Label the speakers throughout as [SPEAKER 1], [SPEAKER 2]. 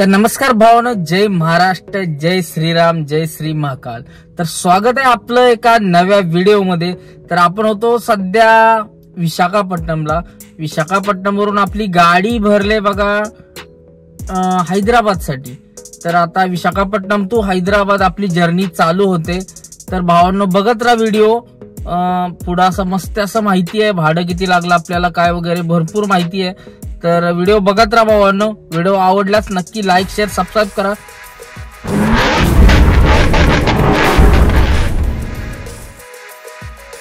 [SPEAKER 1] तर नमस्कार भावानो, जय महाराष्ट्र, जय श्रीराम, जय श्री महाकाल। तर स्वागत आहे आपलं एका नव्या व्हिडिओ मध्ये। तर आपण होतो सध्या विशाखापट्टणमला। विशाखापट्टणमवरून आपली गाडी भरले बघा हैदराबाद साठी। तर आता विशाखापट्टणम टू हैदराबाद आपली जर्नी चालू होते। तर भावांनो बघत राहा व्हिडिओ, पुढे असं मस्त असं माहिती आहे, भाडं किती लागलं आपल्याला काय वगैरे भरपूर माहिती आहे। तर व्हिडिओ बघत राहा भावांनो। व्हिडिओ आवडल्यास नक्की लाईक शेअर सबस्क्राईब करा।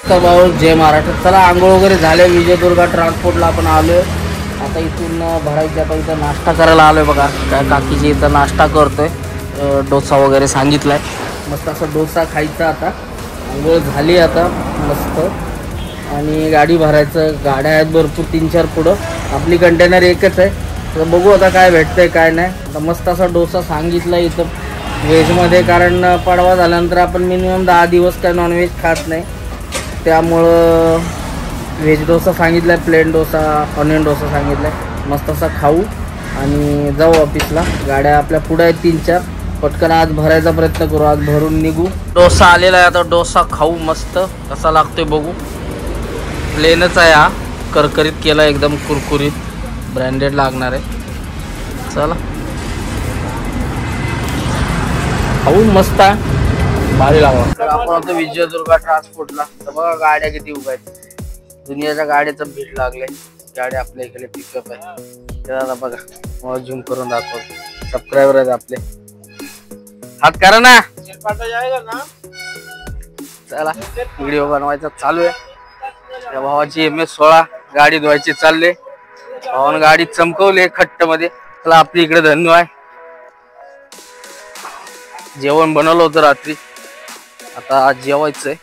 [SPEAKER 1] तर भाऊ जय महाराष्ट्र। चला आंघोळ वगैरे झाले, विजयदुर्ग ट्रान्सपोर्टला आपण आलोय। आता इथून भरायचे, आता इथं नाश्ता करायला आलोय बघा। काय काकीची इथं नाश्ता करतोय, डोसा वगैरे सांगितलाय, मस्त असं डोसा खायचा। आता आंघोळ झाली आता मस्त, आणि गाडी भरायचं। गाड्या आहेत भरपूर 3-4 पुढं, आपली कंटेनर एकच आहे। तर बघू आता काय भेटतंय काय नाही। आता मस्त असा डोसा सांगितला इथं व्हेजमध्ये, कारण पडवा झाल्यानंतर आपण मिनिमम 10 दिवस काय नॉनव्हेज खात नाही, त्यामुळं व्हेज डोसा सांगितलाय, प्लेन डोसा, ऑनियन डोसा सांगितलाय। मस्त असा खाऊ आणि जाऊ ऑफिसला। गाड्या आपल्या पुढे आहेत 3-4, पटकन आज भरायचा प्रयत्न करू, आज भरून निघू। डोसा आलेला आहे, आता डोसा खाऊ मस्त कसा लागतोय बघू। प्लेनच आहे हा, करकरीत केला एकदम कुरकुरीत, ब्रँडेड लागणार आहे। चला खाऊ मस्त आहे, भारी लागला। तर आपण आता विजयदुर्ग ट्रान्सपोर्टला। तर बघा गाड्या किती उभ्या आहेत, दुनियाच्या गाड्याचं भीड लागले। गाड्या आपल्या इकडे पिकअप आहे। तर आता बघा मला झूम करून दाखवतो, सबस्क्रायबर आहेत आपले, हात करा ना। चला व्हिडिओ बनवायचा चालू आहे। त्या भावाची MS-16 गाडी धुवायची चालले, भावानं गाडी चमकवली खट्ट मध्ये। चला आपली इकडे धन्य आहे, जेवण बनवलं होतं रात्री, आता आज जेवायचंय।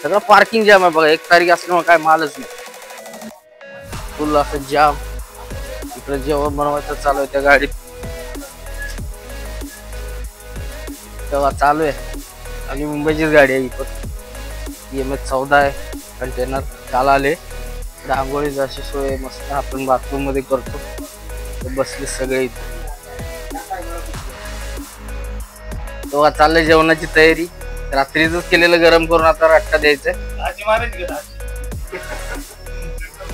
[SPEAKER 1] सगळं पार्किंग जाम आहे बघा, 1 तारीख असल्यामुळे काय मालच नाही, फुल असं जाम। इकडे जेवण बनवायचं चालू आहे त्या गाडीत, तेव्हा चालू आहे। आणि मुंबईचीच गाडी आहे, इथं MS-14 आहे कंटेनर। काल आले, रांगोळी अशी सोय मस्त आपण बाथरूम मध्ये करतो, बसले सगळे इथे। तेव्हा चाललंय जेवणाची तयारी, रात्रीच केलेलं गरम करून आता रट्टा द्यायचंय।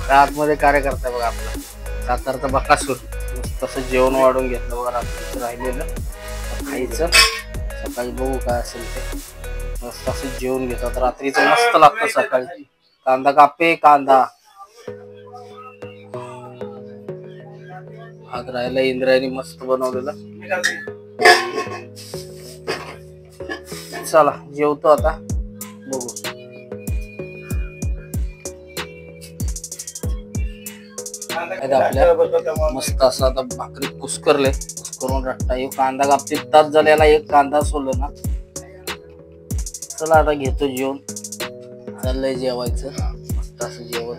[SPEAKER 1] आतमध्ये कार्यकर्ता बघा आपला सातारचा बकासूर, तसं जेवण वाढून घेतलं बघा, रात्रीचं राहिलेलं खायचं, सकाळी बघू काय असेल ते। मस्त असं जेवण घेतो आता, रात्रीचं मस्त लागतं सकाळी। कांदा कापे, कांदा भात राहिला इंद्रायणी मस्त बनवलेला। चला जेवतो आता, बघू। आपल्या मस्त असं आता भाकरी कुस्करले, कुस्करून रट्टा। एक कांदा कापते, तास झालेला एक कांदा सोडलं ना। चला आता घेतो जेवण, चाललंय जेवायचं मस्त असं जेवण।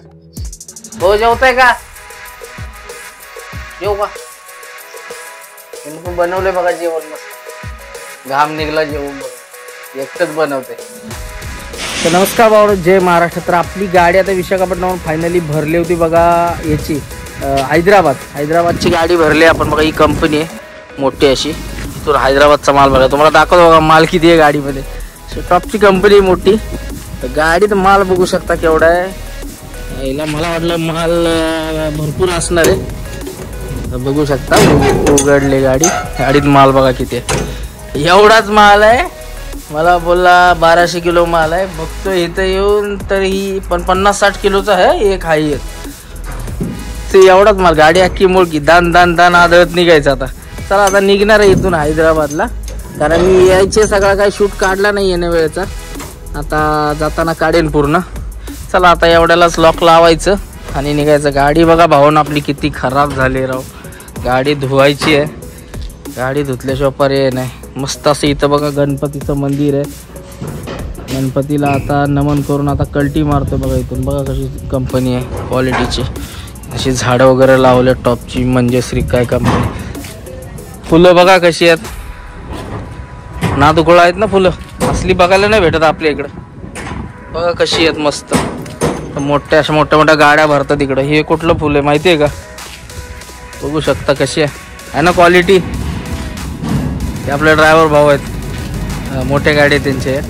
[SPEAKER 1] हो जेवताय का? जेव का? बनवलंय बघा जेवण मस्त, घाम निघला जेवण एकटच बनवते। तर नमस्कार भाऊ, जय महाराष्ट्र। तर आपली गाडी आता विशाखापट्टणम फायनली भरली होती बघा, याची हैदराबादची गाडी भरली आपण बघा। ही कंपनी आहे मोठी अशी, इथून हैदराबादचा माल बघा, तुम्हाला दाखवतो बघा माल किती आहे गाडीमध्ये। टॉपची कंपनी मोठी, तर गाडीत माल बघू शकता केवढा आहे। याला मला वाटलं माल भरपूर असणार आहे, बघू शकता उघडले गाडी, गाडीत माल बघा किती आहे। एवढाच माल आहे, मला बोलला 1200 किलो माल आहे। बघतो इथं येऊन तर ही 50-60 किलोचा आहे, एक हाई ते एवढाच माल। गाडी अख्खी मोडकी, दान दान दान आदळत निघायचं आता। चला आता निघणार आहे इथून हैदराबादला, कारण मी यायचे सगळा काही शूट काढला नाही येण्या वेळेचा, आता जाताना काढेन पूर्ण। चला आता एवढ्यालाच लॉक लावायचं आणि निघायचं। गाडी बघा भाऊन आपली किती खराब झाली राव, गाडी धुवायची आहे, गाडी धुतल्याशिवाय पर्याय नाही। मस्त असं इथं बघा गणपतीचं मंदिर आहे, गणपतीला आता नमन करून आता कल्टी मारतो बघा। इथून बघा कशी कंपनी आहे क्वालिटीची, अशी झाडं वगैरे लावले टॉपची, म्हणजे श्री काय कंपनी। फुलं बघा कशी आहेत, नादुकोळा आहेत ना फुलं, असली बघायला नाही भेटत आपल्या इकडं। बघा कशी आहेत मस्त, मोठ्या अशा मोठ्या मोठ्या गाड्या भरतात इकडं। हे कुठलं फुल आहे माहिती आहे का? बघू शकता कशी आहे, आहे ना क्वालिटी. ते आपले ड्रायव्हर भाऊ आहेत, मोठे गाडी आहे त्यांचे.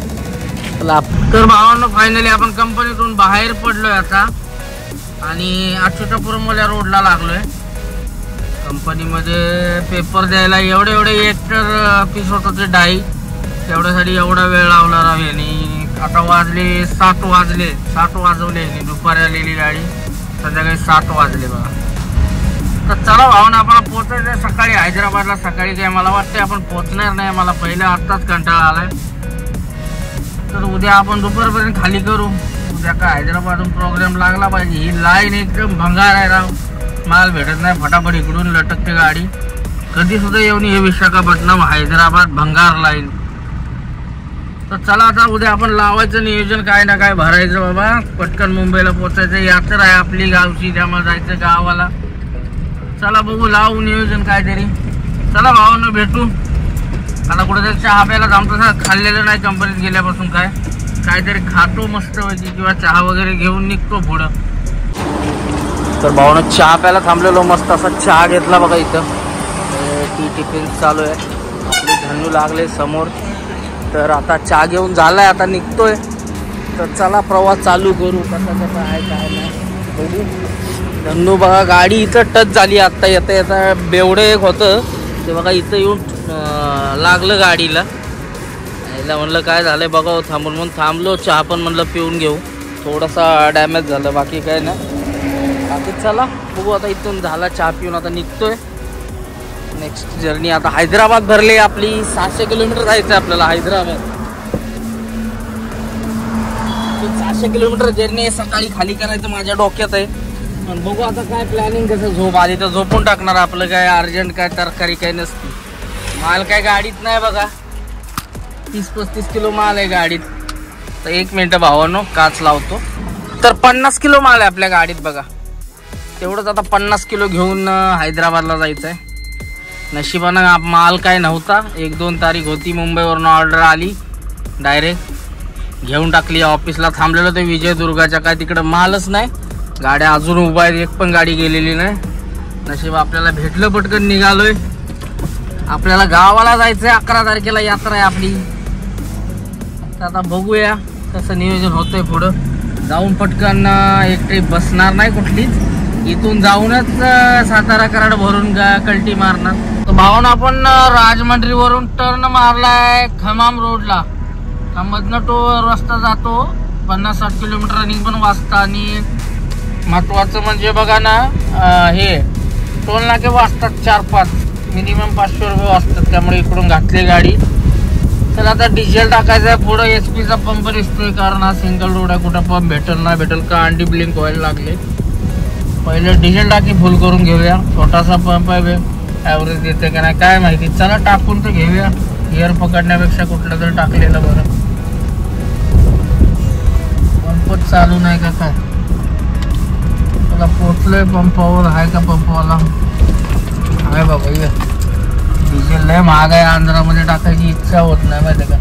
[SPEAKER 1] तर भावांनो फायनली आपण कंपनीतून बाहेर पडलोय आता आणि अच्युतापुरमवाल्या रोडला लागलोय. कंपनीमध्ये पेपर द्यायला एवढे एकटर पीस होतं ते डाई, तेवढ्यासाठी एवढा वेळ लावला राव. आणि आता वाजले 7 वाजवले आणि दुपारी आलेली गाडी संध्याकाळी 7 वाजले बघा. तर चला भावना आपण पोहोचायचं सकाळी हैदराबादला. सकाळी काय मला वाटते आपण पोहोचणार नाही, मला पहिले आत्ताच कंटाळा आलाय. तर उद्या आपण दुपारपर्यंत खाली करू. उद्या काय हैदराबादहून प्रोग्राम लागला पाहिजे. ही लाईन एकदम भंगार आहे राव, माल भेटत नाही, फटाफट इकडून लटकते गाडी. कधी सुद्धा येऊन हे विशाखापट्टणम हैदराबाद भंगार लाईन. तर चला आता उद्या आपण लावायचं नियोजन, काय ना काय भरायचं बाबा, पटकन मुंबईला पोचायचं. यात्रा आहे आपली गावची, त्यामुळे जायचं गावाला. चला बघू, लावू नियोजन काहीतरी. चला भावांनो भेटू. आता कुठेतरी चहा प्यायला थांबतो. खाल्लेलं नाही कंपनीत गेल्यापासून, काहीतरी खातो मस्त पैकी किंवा चहा वगैरे घेऊन निघतो पुढं. तर भावानं चहा प्यायला थांबलेलो, मस्त असा चहा घेतला बघा. इथं टी टिफिन चालू आहे, आपले धन्नू लागले समोर. तर आता चहा घेऊन झालाय, आता निघतोय. तर चला प्रवास चालू करू, कसा आहे काय नाही बघू. धन्नू बघा गाडी इथं टच झाली आत्ता येता बेवडे एक होतं ते बघा इथं येऊन लागलं गाडीला. यायला म्हणलं काय झालंय बघा थांबून, म्हणून थांबलो. चहा पण म्हणलं पिऊन घेऊ, थोडासा डॅमेज झालं, बाकी काय ना. बाकी चला बघू. आता इथून झाला चहा पिऊन, आता निघतोय. नेक्स्ट जर्नी आता हैदराबाद भरली आपली. 600 किलोमीटर जायचं आहे आपल्याला हैदराबाद. 600 किलोमीटर जर्नी आहे, सकाळी खाली करायचं माझ्या डोक्यात आहे. पण बघू आता काय प्लॅनिंग, कसं झोप आली तर झोपून टाकणार. आपलं काय अर्जंट काय तरकारी काय नसती. माल काय गाडीत नाही बघा, 30-35 किलो माल आहे गाडीत. तर 1 मिनिट भावानो काच लावतो. तर 50 किलो माल आहे आपल्या गाडीत बघा. तेवढंच आता 50 किलो घेऊन हैदराबादला जायचं आहे. नशिबानं माल काय नव्हता. 1-2 तारीख होती, मुंबईवरून ऑर्डर आली, डायरेक्ट घेऊन टाकली. ऑफिसला थांबलेलं ते विजयदुर्गाच्या, काय तिकडं मालच नाही. गाड्या अजून उभा आहेत, एक पण गाडी गेलेली नाही. नशीब आपल्याला भेटलं, पटकन निघालोय. आपल्याला गावाला जायचं आहे, 11 तारखेला यात्रा आहे आपली. तर आता बघूया कसं नियोजन होतंय पुढं. जाऊन पटकन एक ट्रिप बसणार नाही कुठलीच, इथून जाऊनच सातारा कराड भरून कल्टी मारणार. तर भावानं आपण राजमंड्रीवरून टर्न मारलाय खमाम रोडला. मधनं तो रस्ता जातो 50-60 किलोमीटर रनिंग पण वाजता. आणि महत्वाचं म्हणजे बघा ना, हे टोल नाके वाजतात 4-5, मिनिमम 500 रुपये वाजतात. त्यामुळे इकडून घातली गाडी. तर आता डिझेल टाकायचं आहे. पुढं HP चा पंप दिसतोय, कारण हा सिंगल रोड आहे, कुठं पंप भेटेल ना भेटेल का अंडी ब्लिंक व्हायला लागले. पहिले डिझेल टाकी फुल करून घेऊया. छोटासा पंप आहे, ॲव्हरेज देते का नाही काय माहिती. चला टाकून तर घेऊया, गिअर पकडण्यापेक्षा कुठलं तर टाकलेलं बरं. पंपच चालू नाही का काय. मला पोचलोय पंपावर. आहे का पंपवाला? आहे बाबा. ये डिझेल लय महाग आहे, आंध्रामध्ये टाकायची इच्छा होत नाही माहिती का.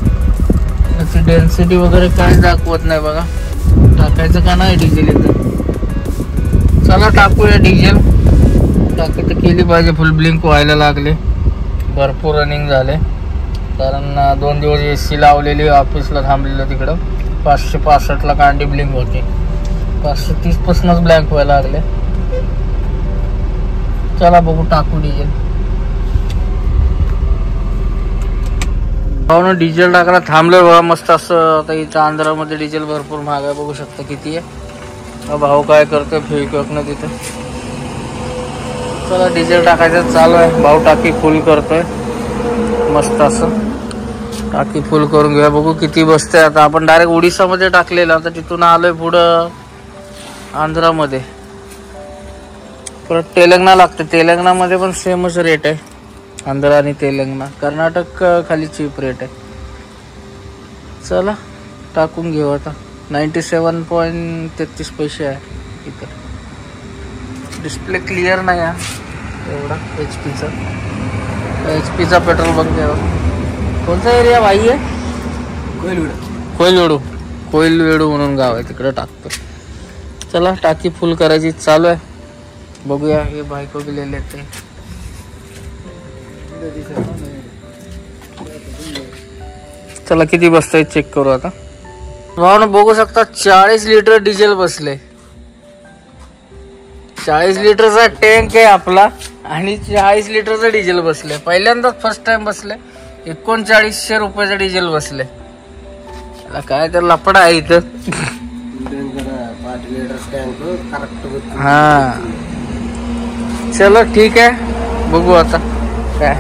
[SPEAKER 1] त्याची डेन्सिटी वगैरे काहीच दाखवत नाही बघा. टाकायचं का नाही डिझेल इथं. चला टाकूया डिझेल. टाकी तर केली पाहिजे, फुल ब्लिंक व्हायला लागले, भरपूर रनिंग झाले. कारण 2 दिवस AC लावलेली, ऑफिसला थांबलेलं तिकडं. 565ला कांडी ब्लिंक होती, 530 पासूनच ब्लँक व्हायला लागले. चला बघू टाकू डिझेल. भाऊ डिझेल टाकायला थांबलोय बघा मस्त असं. आता इथं आंध्रामध्ये डिझेल भरपूर महाग आहे, बघू शकता किती आहे. भाऊ काय करतोय फेविक्विकनं तिथं. चला डिझेल टाकायचं चालू आहे. भाऊ टाकी फुल करतोय मस्त असं. टाकी फुल करून घेऊया, बघू किती बसते. आता आपण डायरेक्ट उडीसामध्ये टाकलेलं, आता तिथून आलोय पुढं आंध्रामध्ये. परत तेलंगणा लागते. तेलंगणामध्ये पण सेमच रेट आहे, आंध्र आणि तेलंगणा. कर्नाटक खाली चीप रेट आहे. चला टाकून घेऊ आता. 97.33 पैसे आहे इथं. डिस्प्ले क्लिअर नाही आहे एवढा. HP चा पेट्रोल बंक आहे. कोणता एरिया भाई आहे? कोइलवेडू म्हणून गाव आहे, तिकडे टाकतो. चला टाकी फुल करायची चालू आहे. बघूया. हे बायको गेलेले ते चला किती बसतंय चेक करू आता. भावानं बघू शकता 40 लिटर डिझेल बसले. 40 लिटरचा टँक आहे आपला आणि 40 लिटरचं डिझेल बसले. पहिल्यांदाच फर्स्ट टाइम बसले. 3900 रुपयाचं डिझेल बसले. काय तर लपडा आहे इथं. हा चलो ठीक आहे, बघू आता काय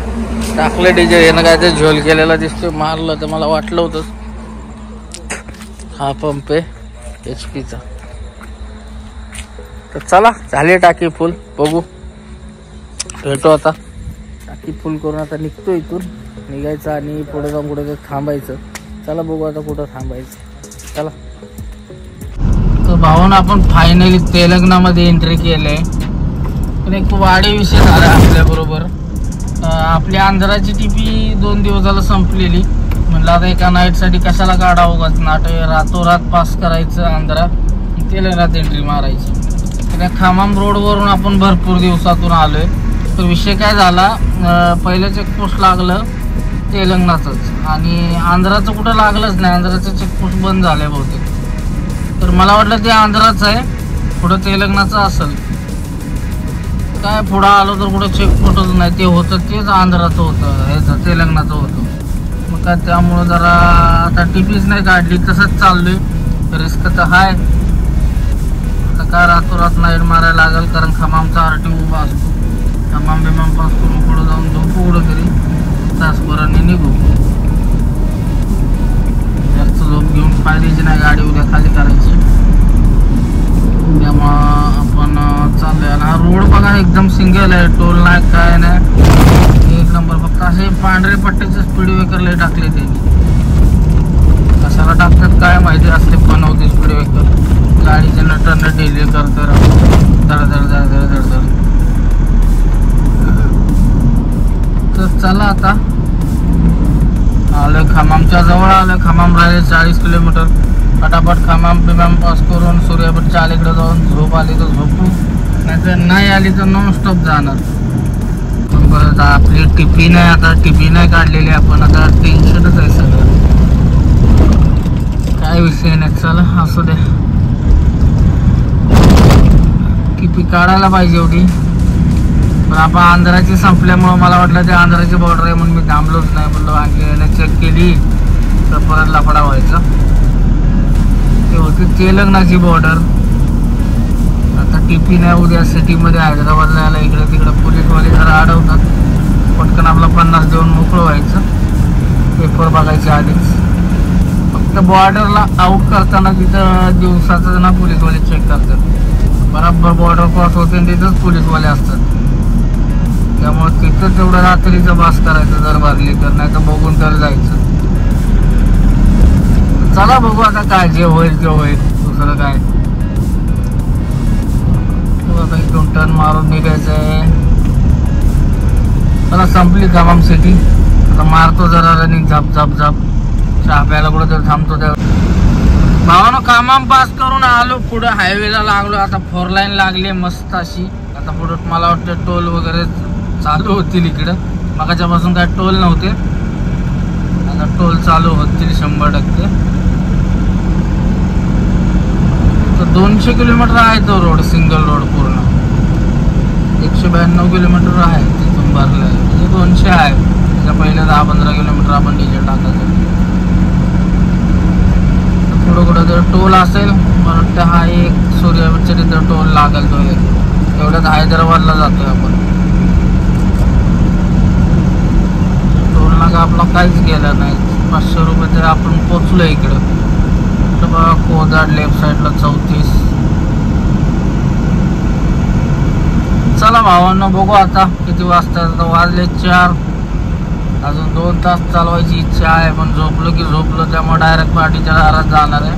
[SPEAKER 1] टाकलं डिझेल. यानं काय तर झोल केलेला दिसतोय. मारलं तर मला वाटलं होतं. हा पंप आहे HP चा. तर चला झाली टाकी फुल. बघू भेटू आता. टाकी फुल करून आता निघतो इथून. निघायचं आणि पुढे जाऊन कुठे थांबायचं. चला बघू आता कुठं थांबायचं. चला. तर भावानं आपण फायनली तेलंगणामध्ये एंट्री केले. पण एक वाढी विषय झाला आपल्याबरोबर. आपली आंध्राची टीपी 2 दिवस झालं संपलेली. म्हणलं आता एका नाईटसाठी कशाला काढावं उगाच नाटक. रातोरात पास करायचं आंध्रा, तेलंगणात एंट्री मारायची. त्या खामाम रोडवरून आपण भरपूर दिवसातून आलोय. तर विषय काय झाला, पहिलं चेकपोस्ट लागलं तेलंगणाचंच आणि आंध्राचं कुठं लागलंच नाही. आंध्राचं चेकपोस्ट बंद झालंय बहुतेक. तर मला वाटलं ते आंध्राचं आहे, पुढं तेलंगणाचं असेल. काय पुढं आलो तर कुठं चेकपोस्टच नाही. ते होतं तेच आंध्राचं होतं, ह्याचं तेलंगणाचं होतं. मग काय त्यामुळं जरा आता टीपीच नाही काढली. तसंच चाललोय. रिस्क तर आहे. आता काय रातोरात नाईट मारायला लागेल कारण खमामचा RTO उभा असतो. खमाम बिमाम पास करून पुढं जाऊन झोपू कुठं तरी तासभराने निघू. जास्त झोप घेऊन फायद्याची नाही. गाडी उद्या खाली करायची. त्यामुळं आपण चाललोय. आणि हा रोड बघा एकदम सिंगल आहे. टोल नाही काय नाही, एक नंबर. फक्त असे पांढरे पट्ट्याचे स्पीड ब्रेकर लय टाकले त्यांनी. कशाला टाकतात काय माहिती. असले पण होते स्पीड ब्रेकर. गाडीचे नटन डिले करतो धड धड धड धड धड धड. तर चला आता आलोय खमामच्या जवळ आलोय. खमाम राहिले 40 किलोमीटर. फटाफट खमाम बिमाम पास करून सूर्यापेठच्या अलीकडे जाऊन झोप आली तर झोपू, नाहीतर नाही आली तर नॉन स्टॉप जाणार. पण परत आपली टिपी नाही, आता टिपी नाही काढलेली आपण. आता टेन्शनच आहे सगळं. काय विषय नाही. चला असू दे. टिपी काढायला पाहिजे एवढी. पण आपण आंध्राची संपल्यामुळं मला वाटलं ते आंध्राची बॉर्डर आहे म्हणून मी थांबलोच नाही. म्हणलं आणखी चेक केली तर परत लफडा व्हायचा. ते होती तेलंगणाची बॉर्डर. आता टीपी नाही. उद्या सिटीमध्ये हैदराबादला यायला इकडे तिकडे पोलीसवाले जरा अडवतात. पटकन आपला 50 देऊन मोकळं व्हायचं. पेपर बघायचे आधीच. फक्त बॉर्डरला आउट करताना तिथं दिवसाचं ना पोलीसवाले चेक करतात. बराबर बॉर्डर क्रॉस होते तिथंच पोलीसवाले असतात. त्यामुळे तिथं तेवढं रात्रीचं बास करायचं जर भरली तर, नाही तर बघून तर जायचं. चला बघू आता काय जे होईल ते होईल. दुसरं काय आता इथून टर्न मारून निघायचंय. चला संपली खमाम सिटी. आता मारतो जरा रनिंग झाप झाप झाप. चहा प्यायला कुठं तर थांबतो. त्या भावानं खमाम पास करून आलो. पुढं हायवेला लागलो. आता 4 लाईन लागली मस्त अशी. आता पुढं मला वाटतं टोल वगैरे चालू होतील इकडं. मागाच्यापासून काय टोल नव्हते. आता टोल चालू होतील 100%. तर 200 किलोमीटर आहे तो रोड, सिंगल रोड पूर्ण. 192 किलोमीटर आहे तिथून भरलं आहे. म्हणजे 200 आहे. त्याच्या पहिले 10-15 किलोमीटर आपण डिझेल टाकायचं. पुढं कुठं जर टोल असेल म्हणून त्या हा एक सूर्यापेठच्या तिथं टोल लागेल. तो एवढ्यात हैदराबादला जातोय आपण. टोल नाका आपला काहीच गेला नाही. 500 रुपये तरी आपण पोचलो इकडं. बघा कोदाड लेफ्ट साईडला 34. चला भावांनो बघू आता किती वाजता. वाजले 4. अजून 2 तास चालवायची इच्छा आहे. पण झोपलो की झोपलो. त्यामुळे डायरेक्ट पार्टीच्या दारात जाणार आहे.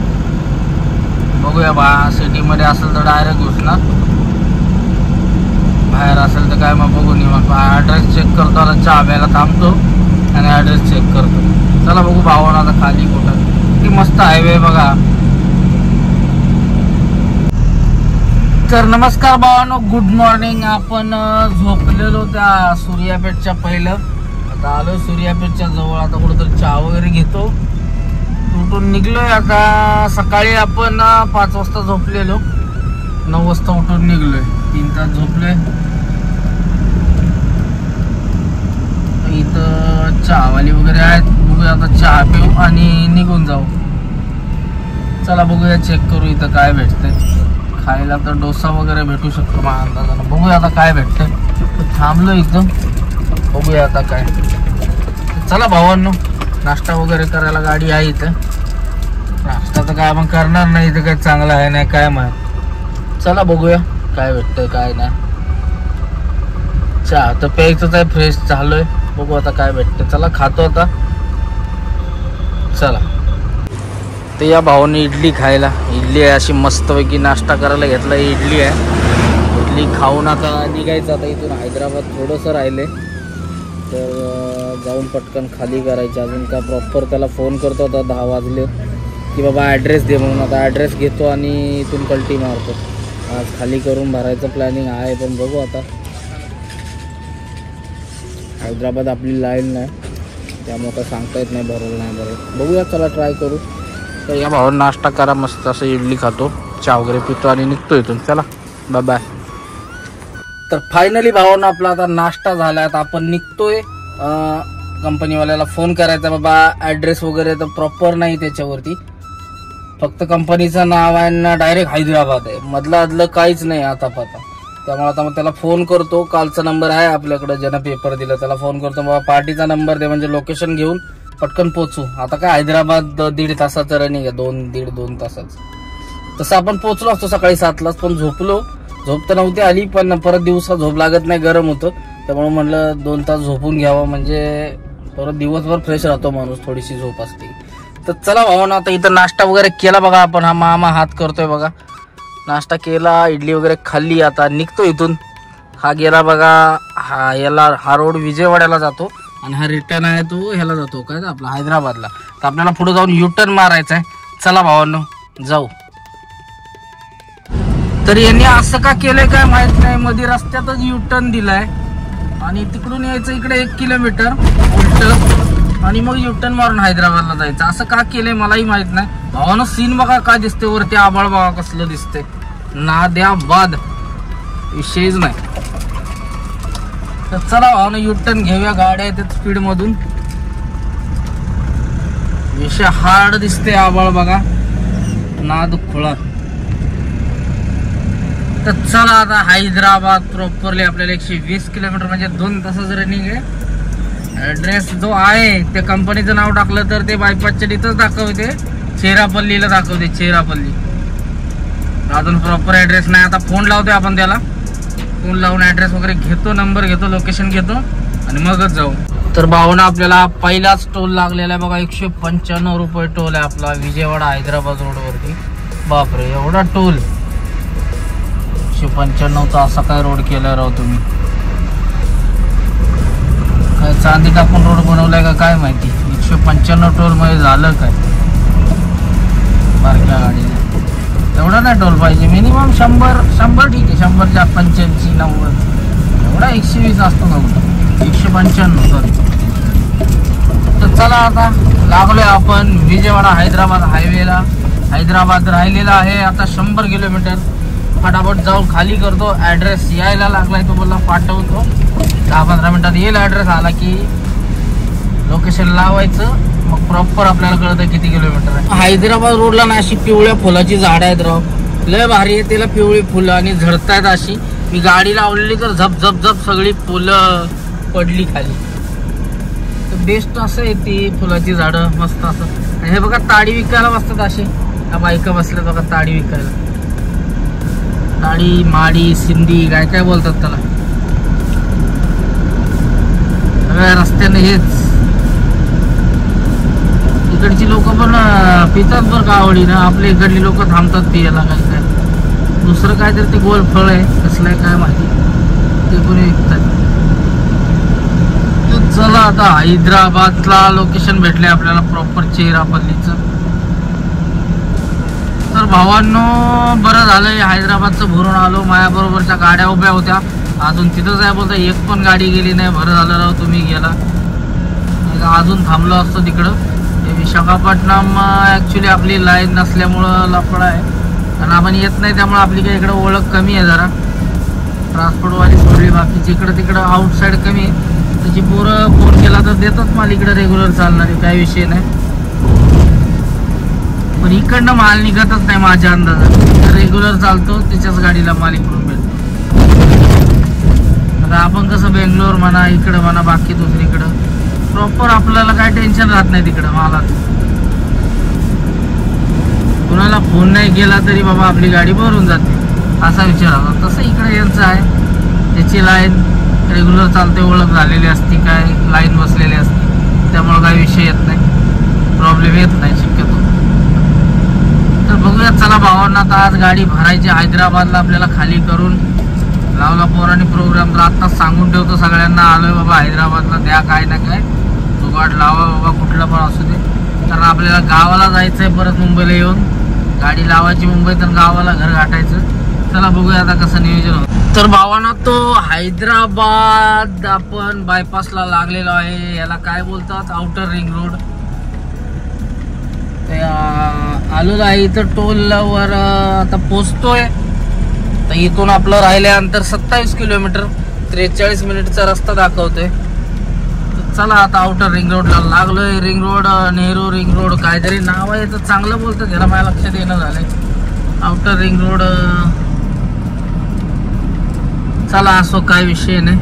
[SPEAKER 1] बघूया बा. सिटीमध्ये असेल तर डायरेक्ट घुसणार. बाहेर असेल तर काय मग बघू निवांत. ॲड्रेस चेक करतो. आता चहा प्यायला थांबतो आणि ॲड्रेस चेक करतो. चला बघू भावांनो आता खाली कुठं. किती मस्त हायवे बघा. तर नमस्कार भावांनो, गुड मॉर्निंग. आपण झोपलेलो त्या सूर्यापेठच्या पहिलं. आता आलो सूर्यापेठच्या जवळ. आता कुठंतरी चहा वगैरे घेतो. उठून निघलोय आता. सकाळी आपण 5 वाजता झोपलेलो, 9 वाजता उठून निघलोय. 3 तास झोपलोय. इथं चहावाली वगैरे आहेत. बघूया आता चहा पिऊ आणि निघून जाऊ. चला बघूया, चेक करू इथं काय भेटतंय खायला. तर डोसा वगैरे भेटू शकतो माझ्या अंदाजानं. बघूया आता काय भेटतंय. थांबलो इथं, बघूया आता काय. चला भावांनो, नाश्ता वगैरे करायला गाडी आहे इथं. नाश्ता तर काय आपण करणार नाही इथं, काय चांगलं आहे नाही काय माहित. चला बघूया काय भेटतंय काय नाही. चहा तर प्यायचंच आहे, फ्रेश झालोय. बघू आता काय भेटतं. चला खातो आता. चला. तर या भावाने इडली खायला, इडली आहे अशी मस्तपैकी. नाश्ता करायला घेतला, इडली आहे. इडली खाऊन आता निघायचं. आता इथून हैदराबाद थोडंसं राहिले, तर जाऊन पटकन खाली करायचं. अजून काय प्रॉपर त्याला फोन करतो आता 10 वाजले की बाबा ॲड्रेस दे म्हणून. आता ॲड्रेस घेतो आणि इथून कल्टी मारतो. आज खाली करून भरायचं प्लॅनिंग आहे, पण बघू आता. हैदराबाद आपली लाईन नाही, त्यामुळे काय सांगता येत नाही भरवलं नाही भरवलं. बघूया, चला ट्राय करू. तर या भावानं नाश्ता करा मस्त असं. इडली खातो, चहा वगैरे पितो आणि निघतो इथून. चला बाय बाय. तर फायनली भावानं आपला आता नाश्ता झाला. आता आपण निघतोय. कंपनीवाल्याला फोन करायचा, बाबा ॲड्रेस वगैरे तर प्रॉपर नाही त्याच्यावरती. फक्त कंपनीचं नाव आहे ना, डायरेक्ट हैदराबाद आहे. मधलं अदलं काहीच नाही आता पता. त्यामुळे आता मग त्याला फोन करतो. कालचा नंबर आहे आपल्याकडे, ज्यानं पेपर दिला त्याला फोन करतो, बाबा पार्टीचा नंबर दे म्हणजे लोकेशन घेऊन पटकन पोचू. आता काय हैदराबाद 1.5 तासाचं रनिंग आहे, 2 तासाचं. तसं आपण पोचलो असतो सकाळी 7लाच, पण झोपलो. झोप तर नव्हती आली, पण परत दिवसा झोप लागत नाही, गरम होतं. त्यामुळे म्हणलं 2 तास झोपून घ्यावं, म्हणजे परत दिवसभर फ्रेश राहतो माणूस, थोडीशी झोप असते. तर चला भावांनो, आता इथं नाश्ता वगैरे केला बघा आपण. हा मामा हात करतोय बघा. नाश्ता केला, इडली वगैरे खाल्ली. आता निघतो इथून. हा गेला बघा, हा रोड विजयवाड्याला जातो आणि हा रिटर्न आहे तो ह्याला जातो काय आपला हैदराबादला. तर आपल्याला पुढे जाऊन युटर्न मारायचा आहे. चला भावांनो जाऊ. तर यांनी असं का केलंय काय माहित नाही, मध्ये रस्त्यातच युटर्न दिलाय आणि तिकडून यायचं इकडे 1 किलोमीटर उलट आणि मग युटर्न मारून हैदराबादला जायचं. असं का केलंय मलाही माहित नाही. भावानं सीन बघा काय दिसते वरती, आभाळ बघा कसलं दिसते. नाद्याबाद विषयच नाही. तर चला भावानं युटर्न घेऊया. गाड्या येतात स्पीड मधून. विषय हार्ड दिसते, आभाळ बघा नाद खुळा. तर चला आता हैदराबाद प्रॉपरली आपल्याला 120 किलोमीटर म्हणजे 2 तासाचं रनिंग आहे. ॲड्रेस जो आहे त्या कंपनीचं नाव टाकलं तर ते बायपासच्या तिथंच दाखवते, चेरापल्लीला दाखवते, चेरापल्ली. अजून प्रॉपर ॲड्रेस नाही. आता फोन लावतोय आपण त्याला. फोन लावून ॲड्रेस वगैरे घेतो, नंबर घेतो, लोकेशन घेतो आणि मगच जाऊ. तर भावना आपल्याला पहिलाच टोल लागलेला आहे बघा. 195 रुपये टोल आहे आपला विजयवाडा हैदराबाद रोडवरती. बापरे, एवढा टोल. 195चा असा काय रोड केला राव तुम्ही. काय चांदी टाकून रोड बनवलाय का काय माहिती. 195 टोल मध्ये झालं काय बारक्या गाडीला. एवढा नाही टोल पाहिजे, मिनिमम 100 ठीक आहे. 100च्या 85 90 एवढा 120 असतो का कुठं. 195 सॉरी. तर चला आता लागलोय आपण विजयवाडा हैदराबाद हायवेला. हैदराबाद राहिलेला आहे आता 100 किलोमीटर. फटाफट जाऊन खाली करतो. ॲड्रेस यायला लागलाय, तो बोलला पाठवतो. 10-15 मिनिटात येईल ॲड्रेस. आला की लोकेशन लावायचं, मग प्रॉपर आपल्याला कळतं किती किलोमीटर आहे. हैदराबाद रोडला ना अशी पिवळ्या फुलाची झाडं आहेत राव, लय भारी आहे. त्याला पिवळी फुलं आणि झडतायत अशी. मी गाडी लावलेली तर झप झप झप सगळी फुलं पडली खाली. तर बेस्ट असं आहे ती फुलाची झाडं, मस्त असं. हे बघा ताडी विकायला बसतात असे. त्या बायका बसल्यात बघा ताडी विकायला. ताडी, माडी, सिंधी काय काय बोलतात त्याला. सगळ्या रस्त्याने हेच. इकडची लोक पण पितात बरं का आवडीनं. आपल्या इकडली लोक थांबतात पियाला. काय काय दुसरं काय तर ते गोल फळ आहे, कसलं आहे काय माहिती, ते कोणी विकतात. चला आता हैदराबादला लोकेशन भेटले आपल्याला प्रॉपर चेरापल्लीचं. तर भावांनो बरं झालंय हैदराबादचं भरून आलो. माझ्याबरोबरच्या गाड्या उभ्या होत्या अजून तिथंच आहे. बोलता एक पण गाडी गेली नाही. बरं झालं राव तुम्ही गेला. अजून थांबलो असतो तिकडं. विशाखापट्टणम ॲक्च्युली आपली लाईन नसल्यामुळं लफडा आहे, कारण आपण येत नाही त्यामुळे आपली काही इकडं ओळख कमी आहे. जरा ट्रान्सपोर्टवाली सोडली, बाकीची इकडं तिकडं आउटसाईड कमी आहे. त्याची पोरं फोन केला तर देतात माल इकडं रेग्युलर चालणारी, काही विषय नाही. पण इकडनं माल निघतच नाही माझ्या अंदाजात. रेग्युलर चालतो त्याच्याच गाडीला माल इकडून भेटतो. आता आपण कसं बेंगलोर म्हणा, इकडं म्हणा, बाकी दुसरीकडं प्रॉपर आपल्याला काय टेन्शन राहत नाही तिकडं मालात. कुणाला फोन नाही केला तरी बाबा आपली गाडी भरून जाते असा विचार होता. तसं इकडे यांचं आहे, त्याची लाईन रेग्युलर चालते, ओळख झालेली असती, काय लाईन बसलेली असते, त्यामुळं काही विषय येत नाही, प्रॉब्लेम येत नाही शक्यतो. तर बघूया चला भावांना. आता आज गाडी भरायची हैदराबादला, आपल्याला खाली करून लावला पोरांनी प्रोग्राम. तर आत्ताच सांगून ठेवतो सगळ्यांना, आलोय बाबा हैदराबादला, द्या काय ना काय जुगाड लावा बाबा, कुठलं पण असू दे. कारण आपल्याला गावाला जायचं आहे, परत मुंबईला येऊन गाडी लावायची मुंबईत आणि गावाला घर गाठायचं. चला बघूया आता कसं नियोजन होतं. तर भावांना तो हैदराबाद आपण बायपासला लागलेलो आहे. याला काय बोलतात, आउटर रिंग रोड. आलेलो आहे इथं टोलवर, आता पोचतोय. तर इथून आपलं राहिल्यानंतर 27 किलोमीटर 43 मिनिटचा रस्ता दाखवतोय. चला आता आउटर रिंग रोडला लागलोय. Ring road, Nehru ring road काहीतरी नाव आहे, तर चांगलं बोलतं, त्याला माझ्या लक्षात येणं झालंय. Outer ring road. चला असो, काय विषय नाही.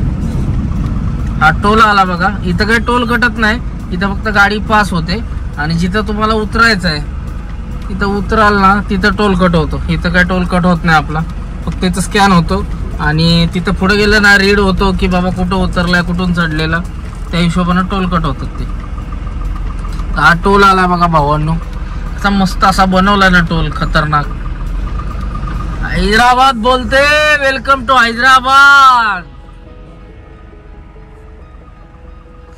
[SPEAKER 1] हा टोल आला बघा. इथं काही टोल कटत नाही, इथं फक्त गाडी पास होते. आणि जिथं तुम्हाला उतरायचं आहे तिथं उतराल ना, तिथं टोल कट होतो. इथं काही टोल कट होत नाही आपला, फक्त इथं स्कॅन होतो. आणि तिथं पुढे गेलं ना, रीड होतो की बाबा कुठं उतरलाय, कुठून चढलेला, त्या हिशोबानं टोल कट होतात ते. हा टोल आला बघा भावांनो. असा मस्त असा बनवला ना टोल, खतरनाक. हैदराबाद बोलते, वेलकम टू हैदराबाद.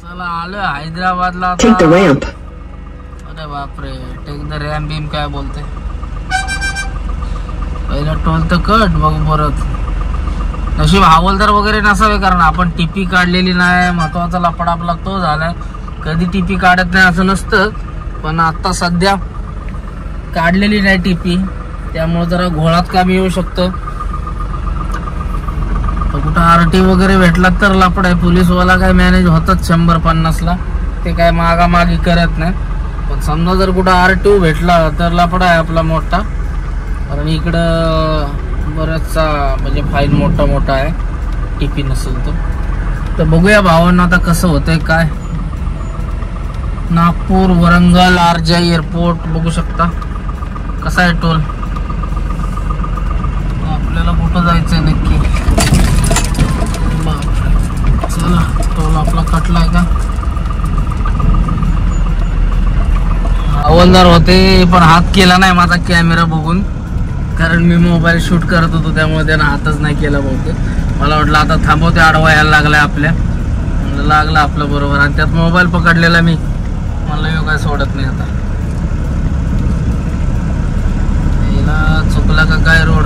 [SPEAKER 1] चला आलोय हैदराबादला. अरे बापरे, टेक द रॅम्प बीम काय बोलते. पहिला टोल तर कट बघ परत. नशीब हवालदार वगैरे नसावे, कारण आपण टीपी काढलेली नाही. महत्वाचा लफडा आपला तो झालाय. कधी टीपी काढत नाही असं नसतं, पण आता सध्या काढलेली नाही टीपी, त्यामुळे जरा घोळात कमी येऊ शकतं. कुठं आरटी वगैरे भेटला तर लफडा आहे. पोलीसवाला काय मॅनेज होतात 100-50ला, ते काय मागामागी करत नाही. पण समजा जर कुठं आरटीओ भेटला तर लफडा आहे आपला मोठा, कारण इकडं बराचसा म्हणजे फाईन मोठा आहे टीपी नसेल तर. बघूया भावांना आता कसं होतंय काय. नागपूर, वरंगल, आरजाई एअरपोर्ट बघू शकता कसा आहे टोल. आपल्याला कुठं जायचंय नक्की. चला टोल आपला कटलाय का. हवालदार होते पण हात केला नाही माझा कॅमेरा बघून, कारण मी मोबाईल शूट करत होतो, त्यामुळे त्यानं हातच नाही केला बहुतेक. मला वाटलं आता थांबवते, आडवा यायला लागलाय आपल्या. म्हणलं लागला आपलं बरोबर, आणि त्यात मोबाईल पकडलेला मी. मला यो काय सोडत नाही आता. याला चुकला का काय रोड.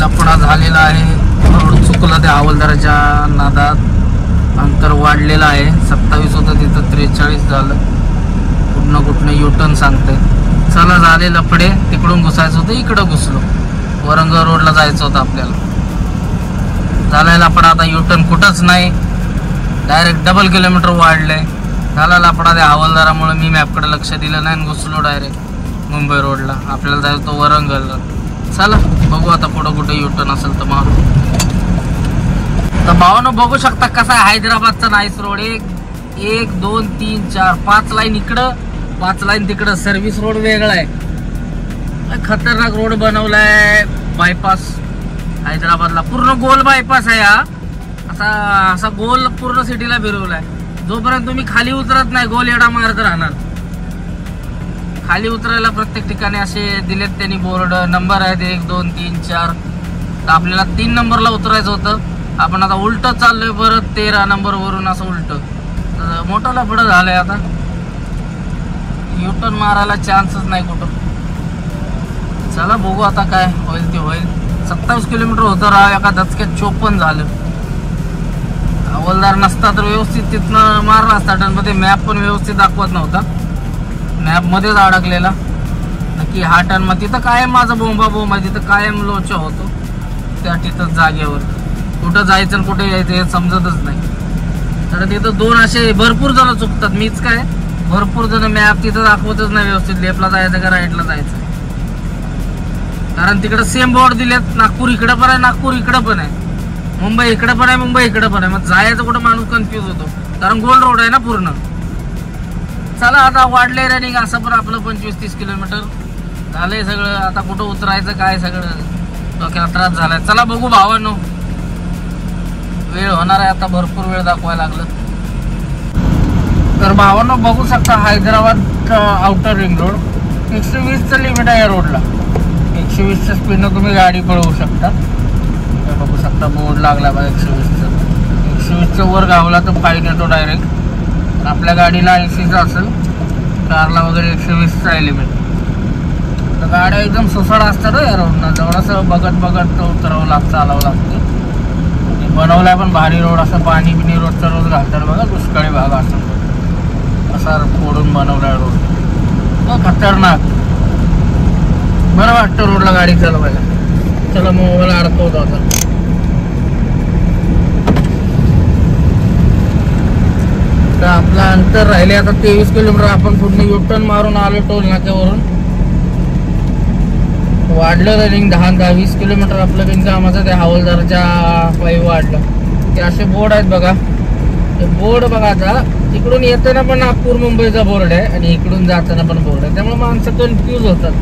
[SPEAKER 1] लफडा झालेला आहे, रोड चुकला त्या हवालदाराच्या नादात. अंतर वाढलेलं आहे, 27 होतं तिथं 43 झालं. कुठनं युटर्न सांगतंय. चला झाले लफडे. तिकडून घुसायचं होतं, इकडं घुसलो. वरंगल रोडला जायचं होतं आपल्याला. झालाय लफडा. आता युटर्न कुठंच नाही, डायरेक्ट डबल किलोमीटर वाढलंय. झाला लफडा त्या हवालदारामुळे. मी मॅपकडे लक्ष दिलं नाही आणि घुसलो डायरेक्ट मुंबई रोडला. आपल्याला जायचं होतं वरंगलला. चला बघू आता पुढं कुठे युटर्न असेल तर मग. तर भावानं बघू शकता कसा आहे हैदराबादचा नाईस रोड. 1 2 3 4 5 लाईन इकडं, 5 लाईन तिकडं. सर्व्हिस रोड वेगळा आहे, खतरनाक रोड बनवलाय. बायपास हैदराबादला पूर्ण गोल बायपास आहे हा. असा गोल पूर्ण सिटीला फिरवलाय. जोपर्यंत तुम्ही खाली उतरत नाही गोल येडा मारत राहणार. खाली उतरायला प्रत्येक ठिकाणी असे दिलेत त्यांनी बोर्ड, नंबर आहेत 1 2 3 4. तर आपल्याला 3 नंबरला उतरायचं होतं. आपण आता उलट चाललोय परत 13 नंबर वरून असं उलट. मोठा लफडा झालाय आता. युटर्न मारायला चान्सच नाही कुठं. चला बघू आता काय होईल ते होईल. 27 किलोमीटर होतं राव, एका धचक्यात 54 झालं. हवालदार नसता तर व्यवस्थित तिथनं मारला असता टर्न, मध्ये मॅप पण व्यवस्थित दाखवत नव्हता, मॅप मध्येच अडकलेला. नक्की हा टर्न मग तिथं कायम माझा बोंबा आहे, तिथं कायम लोचा होतो त्या तिथं जागेवर. कुठं जायचं आणि कुठे यायचं हे समजतच नाही. तर तिथं 2 असे भरपूर जण चुकतात. मीच काय, भरपूर जण मॅप तिथं दाखवतच नाही व्यवस्थित, लेफ्टला जायचं का राईटला जायचं. कारण तिकडं सेम बोर्ड दिलेत, नागपूर इकडं पण आहे, नागपूर इकडं पण आहे, मुंबई इकडं पण आहे, मुंबई इकडं पण आहे. मग जायचं कुठं माणूस कन्फ्यूज होतो, कारण गोल रोड आहे ना पूर्ण. चला आता वाढले रनिंग, असं पण आपलं 25-30 किलोमीटर झालंय सगळं. आता कुठं उतरायचं काय सगळं डोक्याला त्रास झालाय. चला बघू भावांनो, वेळ होणार आहे आता, भरपूर वेळ दाखवायला लागलं. तर भावांनो बघू शकता हैदराबाद आउटर रिंग रोड, 120चं लिमिट आहे या रोडला. 120च्या स्पीडनं तुम्ही गाडी पळवू शकता. बघू शकता बोर्ड लागला बघा 120चं. 120च्या वर गावला तर फाईन येतो डायरेक्ट. आपल्या गाडीला 80चं असेल, कारला वगैरे 120चं आहे लिमिट. तर गाड्या एकदम सुसाड असतात या रोडनं, जवळसं बघत उतरावं लागतं, चालावं लागतं. बनवलाय पण भारी रोड, असं पाणी बिनी रोडचा रोज घालतात बघा, दुष्काळी भाग असतो असा फोडून बनवलाय रोड. खतरनाक बरं वाटतं रोडला गाडी चालवायला. चला मोबाईल अडकवतो आता. तर आपलं अंतर राहिले आता 23 किलोमीटर. आपण पूर्ण युटर्न मारून आलो टोल नाक्यावरून. वाढलं रनिंग 10-20 किलोमीटर आपलं बिनकामाचं. त्या हवालदाराच्या पायी वाढलं. ते असे बोर्ड आहेत बघा, ते बोर्ड बघा. आता इकडून येताना पण नागपूर मुंबईचा बोर्ड आहे आणि इकडून जाताना पण बोर्ड आहे, त्यामुळे माणसं कन्फ्यूज होतात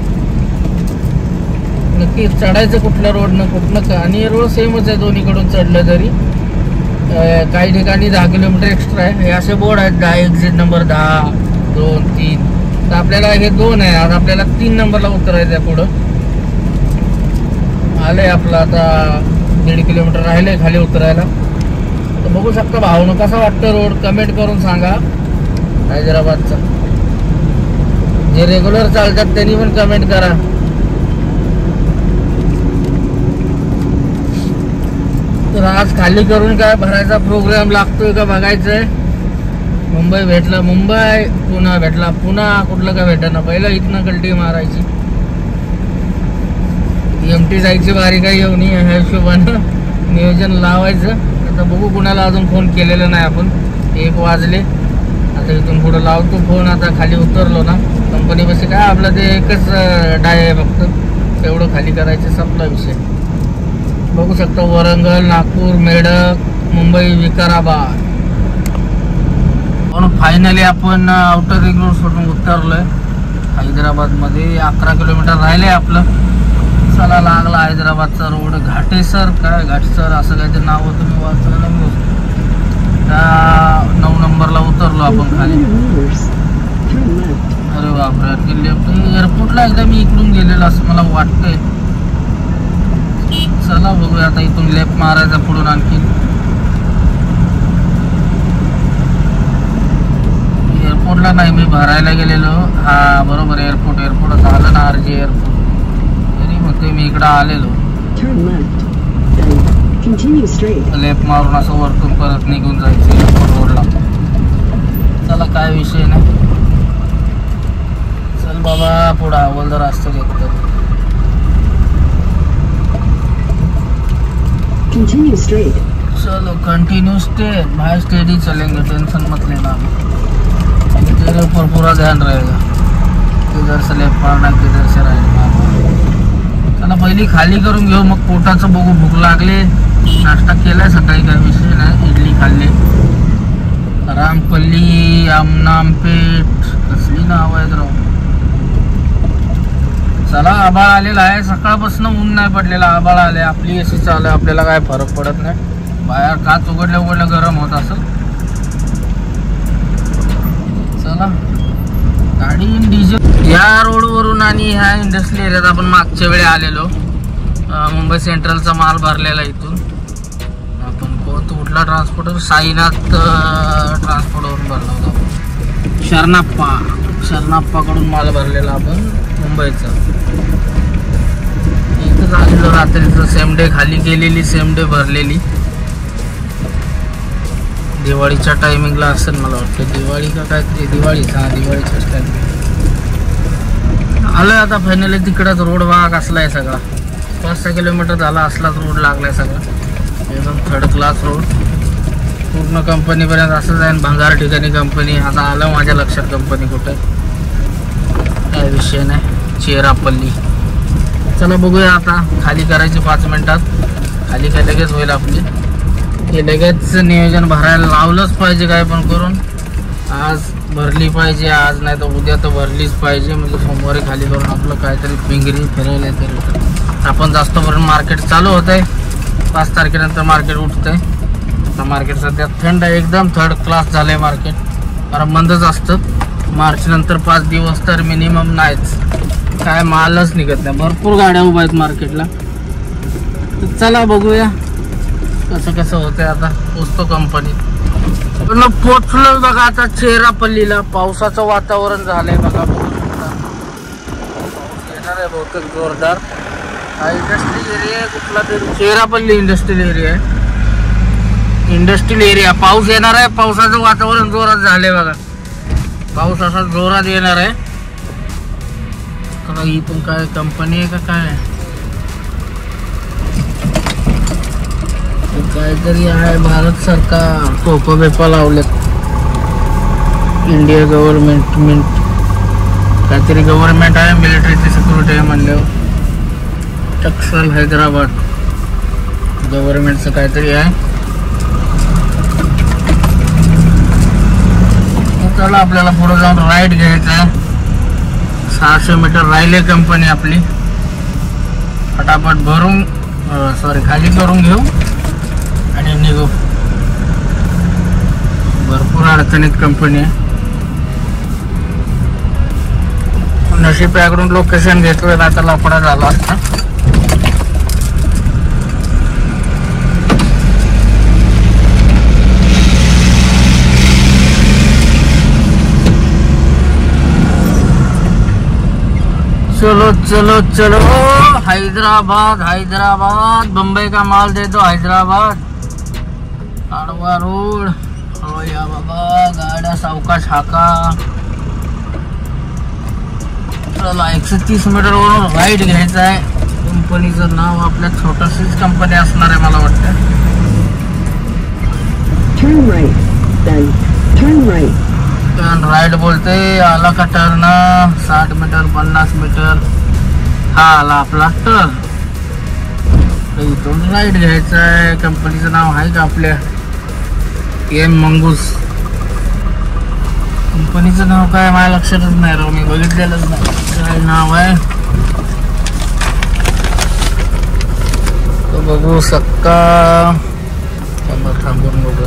[SPEAKER 1] नक्की चढायचं कुठल्या रोडनं कुठनं का. आणि रोड सेमच आहे दोन्हीकडून चढलं तरी. काही ठिकाणी 10 किलोमीटर एक्स्ट्रा आहे. हे असे बोर्ड आहेत, 10 एक्झिट नंबर 10, 2, 3. तर आपल्याला हे 2 आहे, आता आपल्याला 3 नंबरला उतरायचं आहे. पुढं आलंय आपलं आता 1.5 किलोमीटर राहिलंय खाली उतरायला. तर बघू शकता भावनं कसा वाटतं रोड, कमेंट करून सांगा. हैदराबादचा जे रेग्युलर चालतात त्यांनी पण कमेंट करा. तर आज खाली करून काय भरायचा प्रोग्राम लागतोय का बघायचंय. मुंबई भेटला मुंबई, पुणा भेटला पुणा, कुठलं का भेटना. पहिलं इथनं कल्टी मारायची, एमटी जायची बारी काही येऊ नये ह्या हिशोबानं नियोजन लावायचं. आता बघू, कुणाला अजून फोन केलेला नाही आपण. 1 वाजले, आता इथून पुढं लावतो फोन. आता खाली उतरलो ना कंपनी बस काय आपलं ते एकच डाय आहे फक्त, तेवढं खाली करायचं, संपला विषय. बघू शकता वरंगल, नागपूर, मेडक, मुंबई, विकाराबाद. म्हणून फायनली आपण आउटर रिंग रोड सोडून उतरलोय हैदराबादमध्ये. 11 किलोमीटर राहिले आपलं. चला लागला हैदराबादचा रोड. घाटेसर काय घाटेसर असं काहीतरी नाव होतं, मी वाचलं नाही. त्या 9 नंबरला उतरलो आपण खाली. अरे बापरे, एअरपोर्टला एकदा मी इकडून गेलेलो असं मला वाटतंय. चला बघूया आता, इथून लेफ्ट मारायचा पुढून आणखी. एअरपोर्टला नाही, मी भरायला गेलेलो. हा बरोबर, एअरपोर्ट झालं ना, RJ एअरपोर्ट. तरी मी इकडं आलेलो. लेफ्ट मारून असं वरतून परत निघून जायचं एअरपोर्ट रोडला. चला काय विषय नाही. चल बाबा, पुढं हवालदार असतो एकतर. चलो कंटिन्यू स्ट्रेट, भाई स्टेडी चलेंगे, टेंशन मत लेना. तेरे ऊपर पूरा ध्यान रहेगा, किधर से लेफ्ट मारना, किधर से राइट मारना. चला पहिली खाली करून घेऊ, मग पोटाचं बघू. भूक लागले, नाश्ता केलाय सकाळी, काय विषय नाही. इडली खाल्ली. रामपल्ली, आमनामपेठ, कसली नाव आहेत राव. चला आबाळ आलेला आहे, सकाळपासून ऊन नाही पडलेला, आबाळ आले. आपली AC चालू आहे, आपल्याला काय फरक पडत नाही. बाहेर काच उघडल्या गरम होत असेल. चला गाडी डिझेल. या रोडवरून आणि ह्या इंडस्ट्रियल एरियात आपण मागच्या वेळी आलेलो. मुंबई सेंट्रलचा माल भरलेला इथून. आपण कुठला ट्रान्सपोर्टर, साईनाथ ट्रान्सपोर्टवरून भरला होता. शरणाप्पाकडून माल भरलेला आपण मुंबईचा. इथं आलेलो रात्रीचं. सेम डे खाली गेलेली, सेम डे भरलेली. दिवाळीच्या टायमिंगला असेल मला वाटतं. दिवाळी का काय ते दिवाळीच. हा, दिवाळीचाच टायमिंग आलं. आता फायनली तिकडंच रोड भाग असला आहे सगळा. 5-6 किलोमीटर झाला असलाच रोड लागलाय सगळा. एकदम थर्ड क्लास रोड. पूर्ण कंपनीपर्यंत असंच आहे. भंगार ठिकाणी कंपनी. आता आलं माझ्या लक्षात कंपनी कुठे. काय विषय नाही. चेरापल्ली. चला बघूया आता. खाली करायची 5 मिनिटात. खाली काय लगेच होईल आपली. हे लगेच नियोजन भरायला लावलंच पाहिजे काय पण करून. आज भरली पाहिजे. आज नाही तर उद्या तर भरलीच पाहिजे. म्हणजे सोमवारी खाली करून आपलं काहीतरी पिंगरी फिरायला येते. आपण जास्त भरून मार्केट चालू होत आहे. 5 तारखेनंतर मार्केट उठतंय. आता मार्केट सध्या थंड आहे. एकदम थर्ड क्लास झालं आहे मार्केट. कारण बंदच असतं. मार्च नंतर 5 दिवस तर मिनिमम नाहीच. काय मालच निघत नाही. भरपूर गाड्या उभ्या आहेत मार्केटला. तर चला बघूया कसं कसं होतंय. आता पोचतो कंपनीत. पण पोचलो बघा आता चेरापल्लीला. पावसाचं वातावरण झालंय बघा. येणार आहे बहुतेक जोरदार. हा इंडस्ट्रियल एरिया आहे कुठला तरी. चेरापल्ली इंडस्ट्रियल एरिया आहे. Industrial area. पाऊस येणार आहे. पावसाचं वातावरण जोरात झालंय बघा. पाऊस असा जोरात येणार आहे. तर ही पण काय कंपनी आहे का काय. काहीतरी आहे. भारत सरकार. टोपा बेपा लावलेत. इंडिया गव्हर्नमेंट काहीतरी गव्हर्नमेंट आहे. मिलिटरीची सिक्युरिटी आहे म्हणल्यावर. टक्सल हैदराबाद गव्हर्नमेंटचं काहीतरी आहे. चला आपल्याला पुढे जाऊन राईड घ्यायचा आहे. 600 मीटर राहिले कंपनी आपली. फटाफट भरून खाली करून घेऊ आणि निघू. भरपूर अडचणीत कंपनी आहे. नशीब याकडून लोकेशन घेतोय ना तर लफडा झाला असता. चलो चलो चलो. हैदराबाद हैदराबाद. बम्बई का माल दे दो हैदराबाद. आडवा रोड. हो या बाबा. गाड्या सावकाश हाका. चला 130 मीटरवरून राईड घ्यायचा आहे. कंपनीचं नाव आपल्या छोटशीच कंपनी असणार आहे मला वाटतं. टर्न राईट बोलते. आला का टर्न. 60 metre 50 metre. हा आला आपला टर्न. इथून राईट घ्यायचा आहे. कंपनीचं नाव आहे का आपल्या एम मंगूस. कंपनीचं नाव काय माझ्या लक्षातच नाही राव. मी बघितलेलंच नाही काय नाव आहे. तो बघू शकता. थांबून बघू.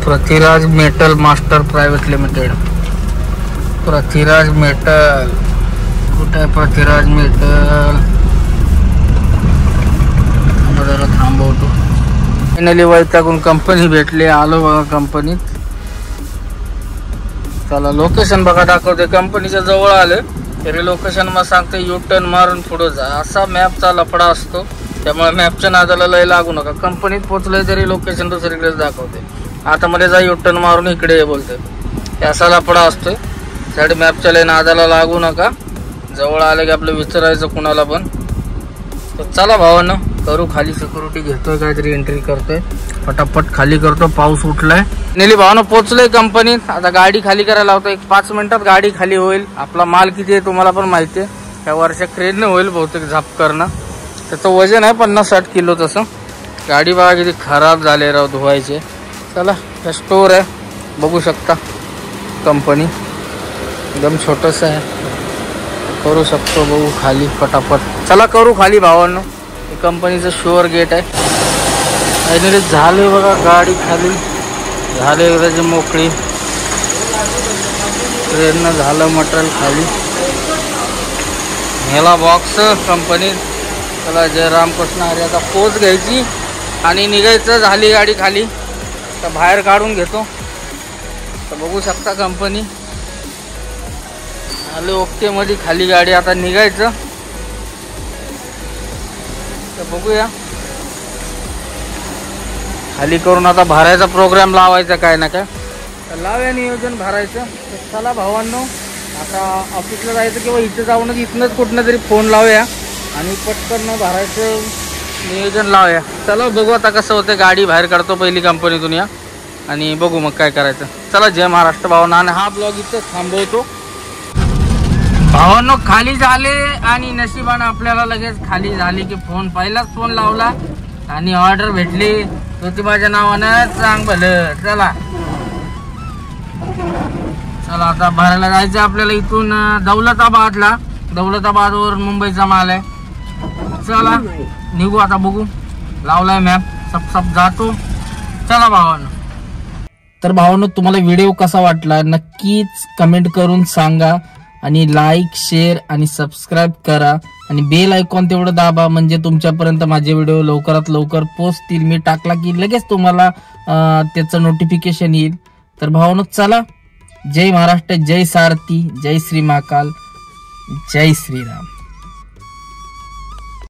[SPEAKER 1] Prithviraj metal master private limited. Prithviraj metal कुठे आहे. पृथ्वीराज मेटल. जरा थांबवतो. फायनली वैतागून कंपनी भेटली. आलो बघा कंपनीत. चला लोकेशन बघा दाखवते. कंपनीच्या जवळ आलं तरी लोकेशन मग सांगते यू टर्न मारून पुढे जा. असा मॅपचा लफडा असतो. त्यामुळे मॅपच्या नादाला लय लागू नका. कंपनीत पोचलोय तरी लोकेशन दुसरीकडेच दाखवते. आता मध्ये जा यू टर्न मारून इकडे बोलते. असा लफडा असतोय. साईड मॅपच्या लय नादाला लागू नका. जवळ आलं की आपलं विचारायचं कुणाला पण. तर चला भावांनो करू खाली. सिक्युरिटी घेतोय काहीतरी एंट्री करतोय. फटाफट खाली करतो. पाऊस उठलाय. नेली भावानं पोचलोय कंपनीत. आता गाडी खाली करायला लावतो. 1-5 मिनिटात गाडी खाली होईल. आपला माल किती आहे तुम्हाला पण माहिती आहे. त्या वर्षा क्रेनने होईल बहुतेक झाप करणं. त्याचं वजन आहे 50-60 किलो. तसं गाडी बघा किती खराब झाले राव धुवायचे. चला स्टोर आहे बघू शकता. कंपनी एकदम छोटंसं आहे. करू शकतो बघू खाली फटाफट. चला करू खाली भावांनो. हे कंपनीचं शुअर गेट आहे. फायनली झाले बघा गाडी खाली. झाले एकदाची मोकळी. ट्रेननं झालं मटेरियल खाली. ह्याला बॉक्स कंपनीत. चला जय रामकृष्ण हरी. आता पोच घ्यायची आणि निघायचं. झाली गाडी खाली. तर बाहेर काढून घेतो. तर बघू शकता कंपनी आले ओके मध्ये खाली गाडी आता निघायचं तर बघूया खाली करून आता भरायचा प्रोग्राम लावायचा काय ना काय तर लावूया नियोजन भरायचं तर चला भावांनो आता ऑफिसला जायचं किंवा इथं जाऊनच इथनंच कुठनं तरी फोन लावूया आणि पटकन भरायचं नियोजन लावूया चला बघू आता कसं होतं गाडी बाहेर काढतो पहिली कंपनीतून या आणि बघू मग काय करायचं चला जय महाराष्ट्र भावांनो आणि हा ब्लॉग इथं थांबवतो भावांनो खाली झाले आणि नशिबानं आपल्याला लगेच खाली झाली की फोन पहिलाच फोन लावला आणि ऑर्डर भेटली ज्योतिबाच्या नावानं सांग भलं चला चला आता भरायला जायचं आपल्याला इथून दौलताबादवर मुंबईचा माल आहे चला निघू आता बघू लावलाय मॅप सब जातो चला भावांनो तर भावांनो तुम्हाला व्हिडिओ कसा वाटला नक्कीच कमेंट करून सांगा आणि लाईक शेअर आणि सबस्क्राईब करा आणि बेल आयकॉन तेवढं दाबा म्हणजे तुमच्यापर्यंत माझे व्हिडिओ लवकरात लवकर पोहोचतील मी टाकला की लगेच तुम्हाला त्याचं नोटिफिकेशन येईल तर भावांनो चला जय महाराष्ट्र जय सारथी जय श्री महाकाल जय श्रीराम